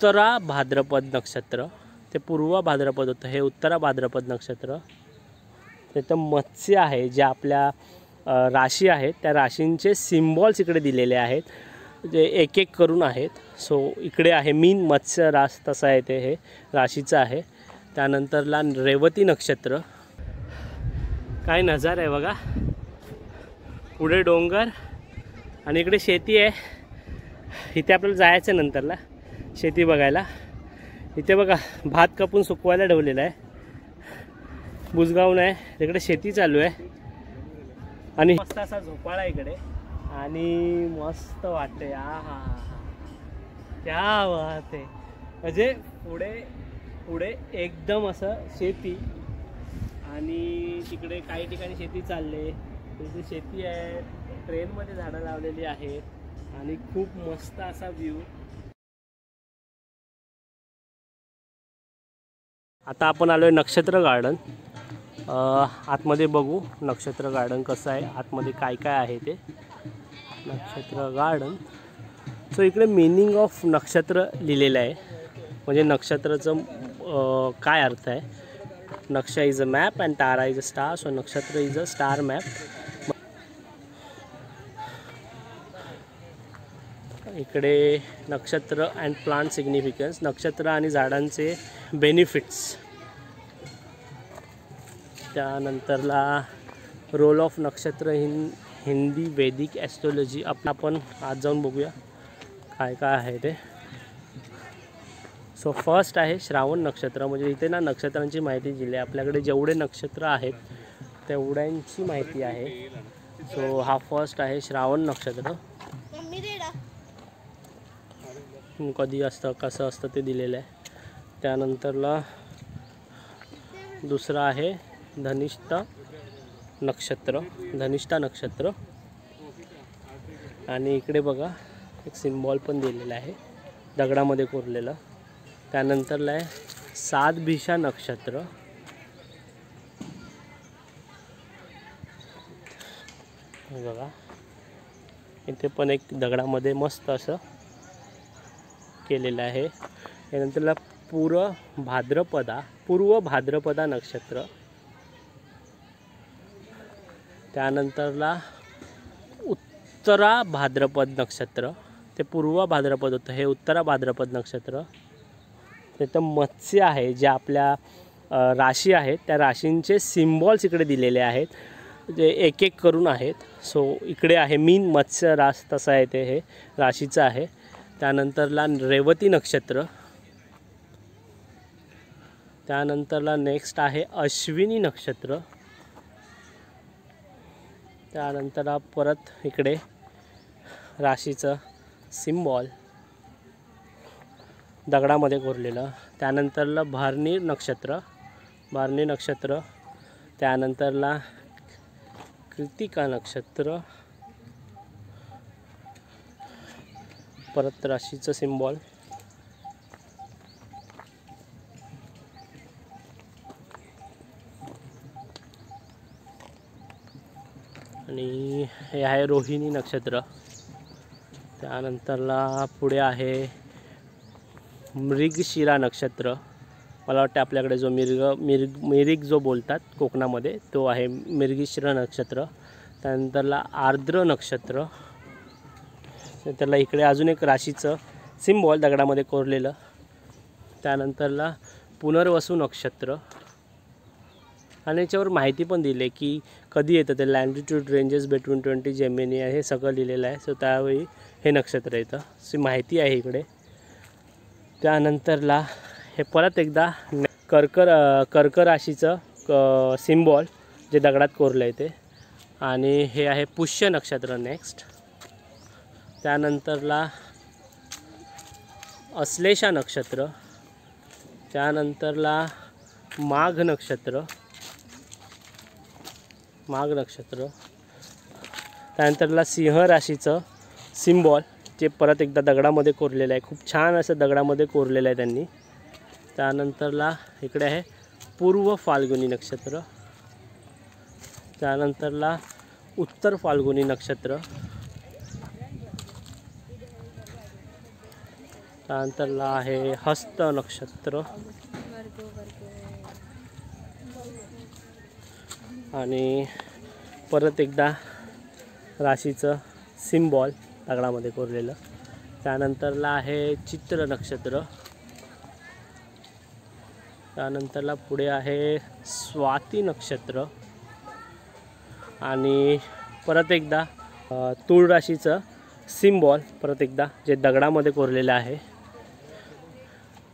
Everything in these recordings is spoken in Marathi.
उत्तरा भाद्रपद नक्षत्र, ते पूर्व भाद्रपद होतं, हे उत्तरा भाद्रपद नक्षत्र. तिथं मत्स्य आहे, जे आपल्या राशी आहेत त्या राशींचे सिम्बॉल्स इकडे दिलेले आहेत, जे एक एक करून आहेत. सो इकडे आहे मीन मत्स्य रास, तसं आहे ते, हे राशीचं आहे. त्यानंतरला रेवती नक्षत्र. काय नजारा आहे बघा, पुढे डोंगर आणि इकडे शेती आहे. इथे आपल्याला जायचं नंतरला शेती बघायला. इथे बघा भात कापून सुकवायला ठेवलेला आहे, बुजगावून आहे, तिकडे शेती चालू आहे आणि मस्त असा झोपाळा इकडे आणि मस्त वाटते. हा क्या बात आहे. म्हणजे पुढे पुढे एकदम असं शेती आणि तिकडे काही ठिकाणी शेती चालले, तिथे शेती आहे, ट्रेनमध्ये झाडं लावलेली आहेत आणि खूप मस्त असा व्ह्यू. आता आपण आलो आहे नक्षत्र गार्डन. आतमध्ये बघू नक्षत्र गार्डन कसं आहे, आतमध्ये काय काय आहे ते. नक्षत्र गार्डन. सो इकडे मीनिंग ऑफ नक्षत्र लिहिलेलं आहे, म्हणजे नक्षत्राचं काय अर्थ आहे. Naksha is a map and tara is a star. So nakshatra is a star map. इकडे नक्षत्र अँड प्लांट सिग्निफिकन्स, नक्षत्र आणि झाडांचे बेनिफिट्स. त्यानंतरला role of nakshatra in Hindi Vedic astrology. आपण आज जाऊन बघूया काय काय आहे ते. सो फर्स्ट आहे श्रावण नक्षत्र, म्हणजे इथे ना नक्षत्रांची माहिती दिली आहे. आपल्याकडे जेवढे नक्षत्र आहेत तेवढ्यांची माहिती आहे. सो हा फर्स्ट आहे श्रावण नक्षत्र. कधी असतं कसं असतं ते दिलेलं आहे. त्यानंतरला दुसरा आहे धनिष्ठा नक्षत्र, धनिष्ठा नक्षत्र. आणि इकडे बघा एक सिम्बॉल पण दिलेला आहे दगडामध्ये कोरलेलं. त्यानंतरला आहे सातभिषा नक्षत्र. बघा इथे पण एक दगडामध्ये मस्त असं केलेलं आहे. त्यानंतरला पूर्व भाद्रपदा नक्षत्र. त्यानंतरला उत्तरा भाद्रपद नक्षत्र, ते पूर्व भाद्रपद होतं, हे उत्तरा भाद्रपद नक्षत्र. तिथं मत्स्य आहे, जे आपल्या राशी आहेत त्या राशींचे सिम्बॉल्स इकडे दिलेले आहेत, जे एक एक करून आहेत. सो इकडे आहे मीन मत्स्य रास, तसं आहे ते, हे राशीचं आहे. त्यानंतरला रेवती नक्षत्र. त्यानंतरला नेक्स्ट आहे अश्विनी नक्षत्र. त्यानंतर परत इकडे राशीचं सिम्बॉल दगडामध्ये कोरलेलं. त्यानंतरला भरणी नक्षत्र, त्यानंतरला कृतिका नक्षत्र, परत राशीचं सिम्बॉल. आणि हे आहे रोहिणी नक्षत्र. त्यानंतरला पुढे आहे मृगशिरा नक्षत्र. मला वाटतं आपल्याकडे जो मिरिग जो बोलतात कोकणामध्ये तो आहे मृगशिरा नक्षत्र. त्यानंतरला आर्द्र नक्षत्र. त्याला इकडे अजून एक राशीचं सिम्बॉल दगडामध्ये कोरलेलं. त्यानंतरला पुनर्वसू नक्षत्र. आणि याच्यावर माहिती पण दिली की कधी येतं ते, लॅटिट्यूड रेंजेस बिटवीन 20 जेमिनी आहे, हे सगळं लिहिलेलं आहे. सो त्यावेळी हे नक्षत्र येतं, अशी माहिती आहे इकडे. त्यानंतरला हे परत एकदा कर्क राशीचं सिम्बॉल जे दगडात कोरलं आहे ते. आणि हे आहे पुष्य नक्षत्र नेक्स्ट. त्यानंतरला अश्लेषा नक्षत्र. त्यानंतरला माघ नक्षत्र. त्यानंतरला सिंह राशीचं सिम्बॉल जे परत एकदा दगडामध्ये कोरलेलं आहे, खूप छान असं दगडामध्ये कोरलेलं आहे त्यांनी. त्यानंतरला इकडे आहे पूर्व फाल्गुनी नक्षत्र. त्यानंतरला उत्तर फाल्गुनी नक्षत्र. त्यानंतरला आहे हस्त नक्षत्र आणि परत एकदा राशीचं सिम्बॉल दगडामध्ये कोरलेलं. त्यानंतरला आहे चित्र नक्षत्र. त्यानंतरला पुढे आहे स्वाती नक्षत्र आणि परत एकदा तुळ राशीचं सिम्बॉल परत एकदा जे दगडामध्ये कोरलेलं आहे.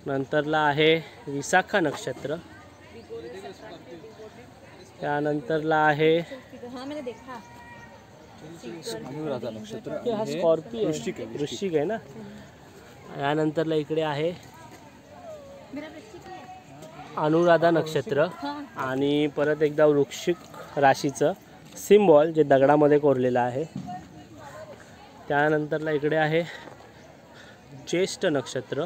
नंतरला आहे विशाखा नक्षत्र. त्यानंतरला आहे अनुराधा नक्षत्र. हा स्कॉर्पियो वृश्चिक आहे ना. यानंतरला इकडे आहे अनुराधा नक्षत्र आणि परत एकदा वृश्चिक राशीचं सिम्बॉल जे दगडामध्ये कोरलेलं आहे. त्यानंतरला इकडे आहे ज्येष्ठ नक्षत्र.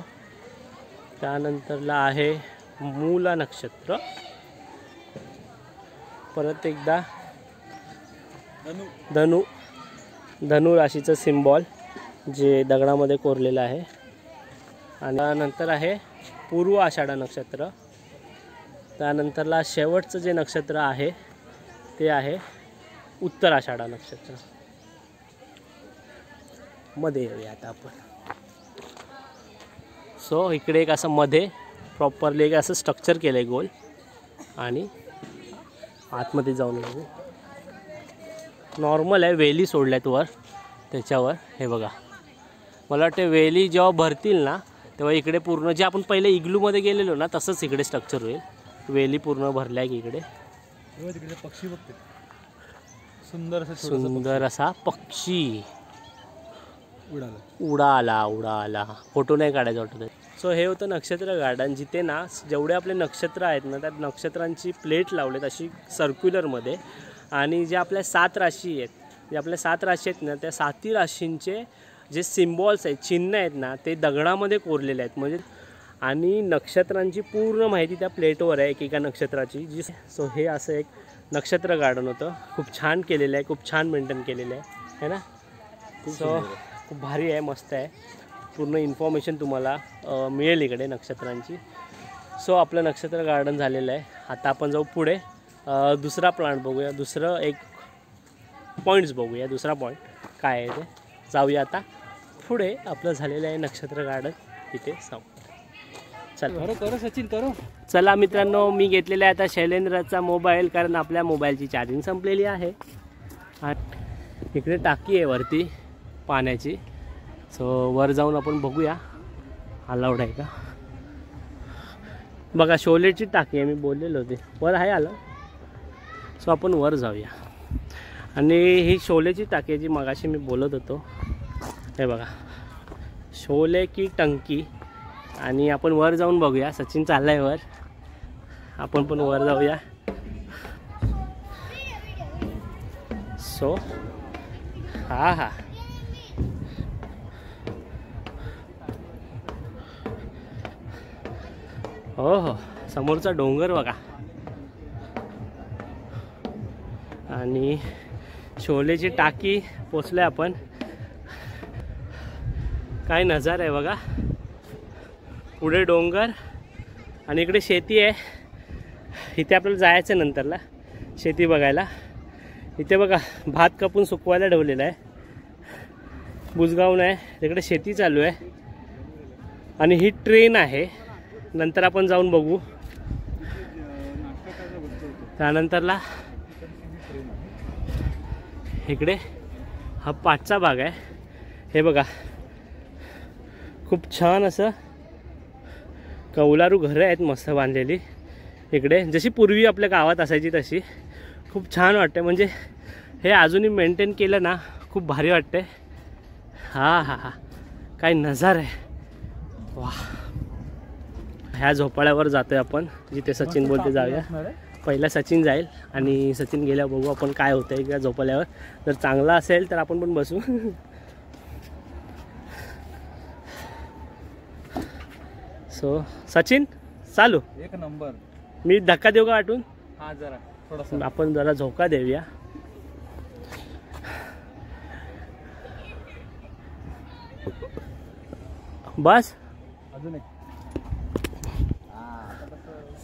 त्यानंतरला आहे मूला नक्षत्र. परत एकदा धनु राशीचं सिम्बॉल जे दगडामध्ये कोरलेलं आहे. आणि त्यानंतर आहे पूर्व आषाढा नक्षत्र. त्यानंतरला शेवटचं जे नक्षत्र आहे ते आहे उत्तर आषाढा नक्षत्र. मध्ये येऊया आता आपण. सो इकडे एक असं मध्ये प्रॉपरली एक असं स्ट्रक्चर केलं आहे गोल आणि आतमध्ये जाऊन बघू. नॉर्मल आहे, वेली सोडल्यात वर त्याच्यावर. हे बघा, मला वाटते वेली जेव्हा भरतील ना तेव्हा इकडे पूर्ण जे आपण पहिले इग्लूमध्ये गेलेलो ना तसंच इकडे स्ट्रक्चर होईल. वेली पूर्ण भरल्या की इकडे पक्षी बघते. सुंदर असा पक्षी उडाला. फोटो नाही काढायचा वाटत. सो हे होतं नक्षत्र गार्डन, जिथे ना जेवढे आपले नक्षत्र आहेत ना त्या नक्षत्रांची प्लेट लावलेत अशी सर्क्युलरमध्ये. आणि जे आपल्या 7 राशी आहेत ना त्या 7 राशींचे जे सिम्बॉल्स आहेत, चिन्ह आहेत ना ते दगडामध्ये कोरलेले आहेत म्हणजे. आणि नक्षत्रांची पूर्ण माहिती त्या प्लेटवर आहे एकेका नक्षत्राची जी. सो हे असं एक नक्षत्र गार्डन होतं. खूप छान केलेलं आहे, खूप छान मेंटेन केलेलं आहे ना. सो खूप भारी आहे, मस्त आहे. पूर्ण इन्फॉर्मेशन तुम्हाला मिळेल इकडे नक्षत्रांची. सो आपलं नक्षत्र गार्डन झालेलं आहे. आता आपण जाऊ पुढे दुसरा प्लांट बघूया, दुसरं एक पॉईंट्स बघूया. दुसरा पॉईंट काय आहे ते जाऊया आता पुढे. आपलं झालेलं आहे नक्षत्र गार्डन तिथे सांगू. करो सचिन करो. चला मित्रांनो, मी घेतलेला आहे आता शैलेंद्रचा मोबाईल, कारण आपल्या मोबाईलची चार्जिंग संपलेली आहे. आणि इकडे टाकी आहे वरती पाण्याची. सो वर जाऊन आपण बघूया अलाउड आहे का. बघा शोलेची टाकी आहे, मी बोललेलो होते वर आहे आलं. सो आपण वर जाऊया. आणि ही शोलेची टाकी जी मगाशी मी बोलत होतो, हे बघा शोले की टंकी. आणि आपण वर जाऊन बघूया. सचिन चाललाय वर, आपण पण वर जाऊया. सो हा हो समोरचा डोंगर बघा. आणि शोलेची टाकी पोचलोय आपण. काय नजारा आहे बघा. पुढे डोंगर आणि इकडे शेती आहे. इथे आपल्याला जायचं नंतरला शेती बघायला. इथे बघा भात कापून सुकवायला ठेवलेला आहे. बुजगावून आहे तिकडे शेती चालू आहे. आणि ही ट्रेन आहे, नंतर आपण जाऊन बघू. त्यानंतरला इकडे हा पाठचा भाग आहे. हे बघा खूप छान असं कौलारू घरं आहेत मस्त बांधलेली इकडे, जशी पूर्वी आपल्या गावात असायची तशी. खूप छान वाटते, म्हणजे हे अजूनही मेंटेन केलं ना खूप भारी वाटते. हा काय नजारा आहे वा. ह्या झोपाळ्यावर जातोय आपण जिथे सचिन बोलते जाऊया. पहिला सचिन जाईल आणि सचिन गेल्यावर बघू आपण काय होतंय त्या झोपाळ्यावर. जर चांगला असेल तर आपण पण बसू. सो सचिन चालू. एक नंबर. मी धक्का देऊ का वाटून? हा जरा थोडासा आपण जरा झोका देऊया. बस अजून एक.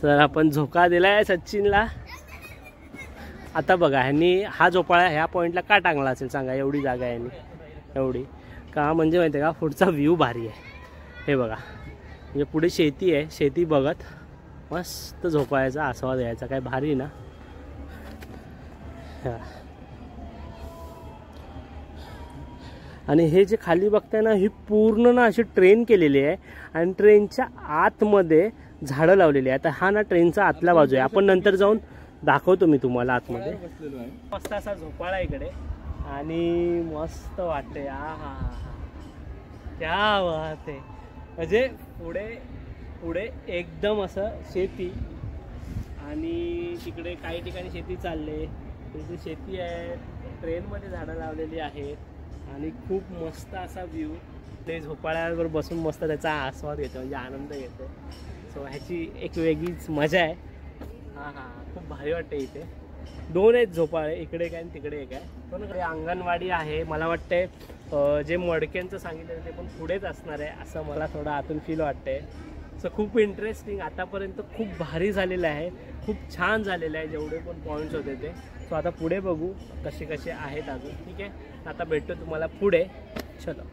सर आपण झोका दिलाय सचिनला. आता बघा ह्यांनी हा झोपाळा ह्या पॉईंटला का टांगला असेल सांगा. एवढी जागा आहे ह्यांनी, एवढी का म्हणजे माहिती आहे का, पुढचा व्ह्यू भारी आहे. हे बघा म्हणजे पुढे शेती आहे, शेती बघत मस्त झोपायचा आस्वाद घ्यायचा. काय भारी ना. आणि हे जे खाली बघताय ना, ही पूर्ण ना अशी ट्रेन केलेली आहे आणि ट्रेनच्या आतमध्ये झाडं लावलेली आहे. आता हा ना ट्रेनचा आतला बाजू आहे, आपण नंतर जाऊन दाखवतो मी तुम्हाला आतमध्ये. बसलेलो आहे. मस्त असा झोपाळा इकडे आणि मस्त वाटते. हा हा हा क्या बात आहे. म्हणजे पुढे पुढे एकदम असं शेती आणि तिकडे काही ठिकाणी शेती चालले, तिथे शेती आहे, ट्रेनमध्ये झाडं लावलेली आहेत आणि खूप मस्त असा व्ह्यू. ते झोपाळ्यावर बसून मस्त त्याचा आस्वाद घेतो, म्हणजे आनंद घेतो. सो ह्याची एक वेगळीच मजा आहे. हां हां खूप भारी वाटते. इथे 2 आहेत झोपाळे, इकडे काय आणि तिकडे एक आहे. पण अंगणवाडी आहे. मला वाटते जे मडक्यांचं सांगितलं ते पण पुढेच असणार आहे असं मला थोडं आतून फील वाटतंय. सो खूप इंटरेस्टिंग. आतापर्यंत खूप भारी झालेलं आहे, खूप छान झालेलं आहे जेवढे पण पॉईंट्स होते ते. सो आता पुढे बघू कसे कसे आहेत अजून. ठीक आहे, आता भेटतो तुम्हाला पुढे. चलो.